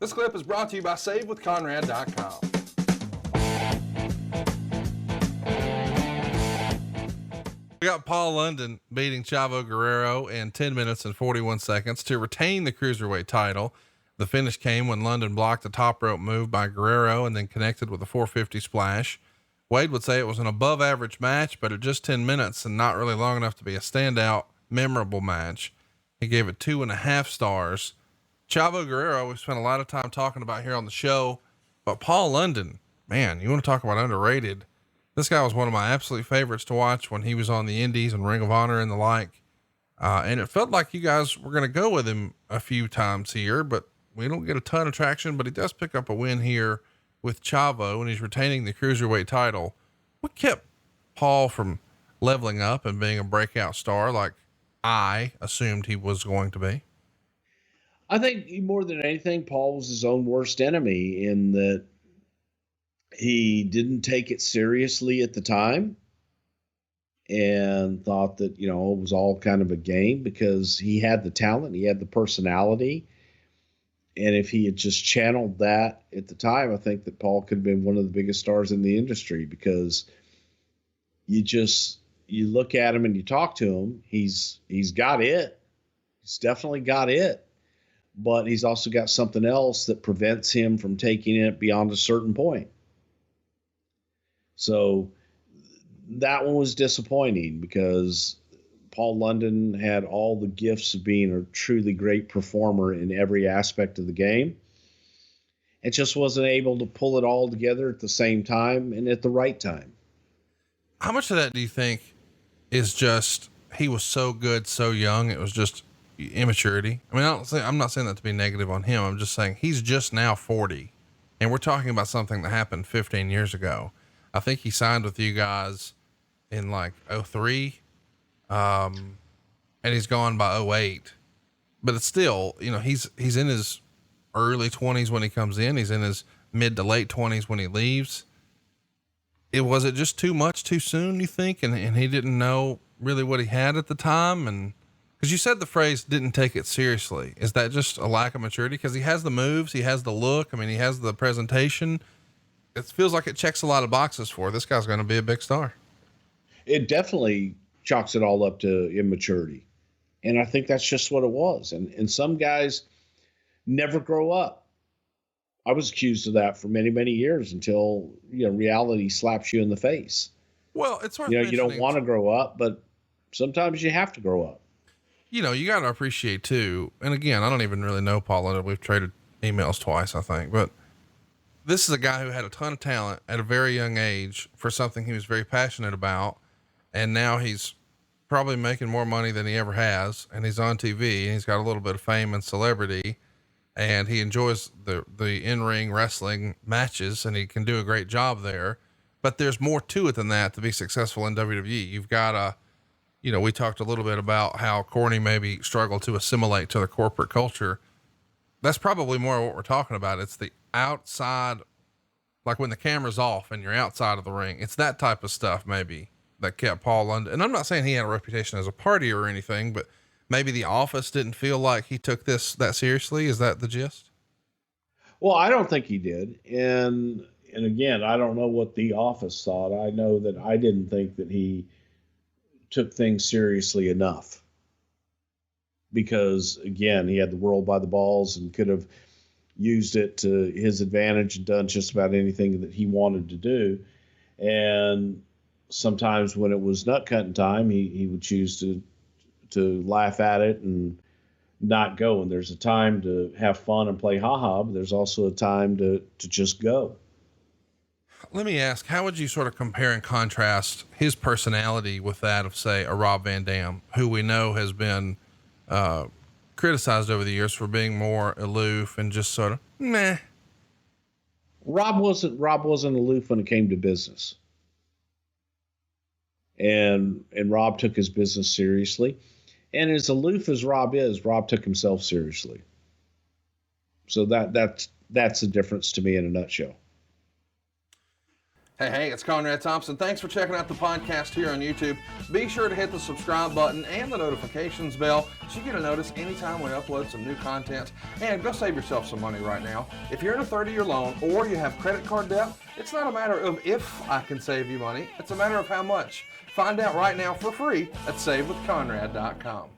This clip is brought to you by SaveWithConrad.com. We got Paul London beating Chavo Guerrero in 10 minutes and 41 seconds to retain the cruiserweight title. The finish came when London blocked a top rope move by Guerrero and then connected with a 450 splash. Wade would say it was an above average match, but at just 10 minutes and not really long enough to be a standout, memorable match. He gave it 2.5 stars. Chavo Guerrero, we spent a lot of time talking about here on the show, but Paul London, man, you want to talk about underrated. This guy was one of my absolute favorites to watch when he was on the Indies and Ring of Honor and the like. And it felt like you guys were going to go with him a few times here, but we don't get a ton of traction, but he does pick up a win here with Chavo and he's retaining the cruiserweight title. What kept Paul from leveling up and being a breakout star like I assumed he was going to be? I think more than anything, Paul was his own worst enemy in that he didn't take it seriously at the time and thought that, it was all kind of a game because he had the talent, he had the personality. And if he had just channeled that at the time, I think that Paul could have been one of the biggest stars in the industry because you look at him and you talk to him, he's got it. He's definitely got it. But he's also got something else that prevents him from taking it beyond a certain point. So that one was disappointing because Paul London had all the gifts of being a truly great performer in every aspect of the game. It just wasn't able to pull it all together at the same time and at the right time. How much of that do you think is just, he was so good, so young, it was just immaturity? I mean, I'm not saying that to be negative on him. I'm just saying he's just now 40 and we're talking about something that happened 15 years ago. I think he signed with you guys in like 2003. And he's gone by 2008, but it's still, he's in his early 20s when he comes in, he's in his mid to late 20s when he leaves. Was it just too much too soon, you think? And he didn't know really what he had at the time. And cause you said the phrase didn't take it seriously. Is that just a lack of maturity? Cause he has the moves, he has the look. I mean, he has the presentation. It feels like it checks a lot of boxes for this guy's going to be a big star. It definitely chalks it all up to immaturity. And I think that's just what it was. And some guys never grow up. I was accused of that for many, many years until, reality slaps you in the face. Well, it's worth you don't want to grow up, but sometimes you have to grow up. You got to appreciate too. And again, I don't even really know Paul Leonard. We've traded emails twice, I think, but this is a guy who had a ton of talent at a very young age for something he was very passionate about. And now he's probably making more money than he ever has. And he's on TV and he's got a little bit of fame and celebrity and he enjoys the in-ring wrestling matches and he can do a great job there, but there's more to it than that to be successful in WWE. You've got we talked a little bit about how corny maybe struggled to assimilate to the corporate culture. That's probably more what we're talking about. It's the outside, like when the camera's off and you're outside of the ring, it's that type of stuff maybe that kept Paul London. And I'm not saying he had a reputation as a partier or anything, but maybe the office didn't feel like he took this that seriously. Is that the gist? Well, I don't think he did. And again, I don't know what the office thought. I know that I didn't think that he took things seriously enough because again, he had the world by the balls and could have used it to his advantage and done just about anything that he wanted to do. And sometimes when it was nut cutting time, he would choose to laugh at it and not go. And there's a time to have fun and play ha-ha, but there's also a time to just go. Let me ask, how would you sort of compare and contrast his personality with that of, say, a Rob Van Dam, who we know has been criticized over the years for being more aloof and just sort of meh? Rob wasn't aloof when it came to business. And Rob took his business seriously. And as aloof as Rob is, Rob took himself seriously. So that's the difference to me in a nutshell. Hey, it's Conrad Thompson. Thanks for checking out the podcast here on YouTube. Be sure to hit the subscribe button and the notifications bell so you get a notice anytime we upload some new content. And go save yourself some money right now. If you're in a 30-year loan or you have credit card debt, it's not a matter of if I can save you money. It's a matter of how much. Find out right now for free at SaveWithConrad.com.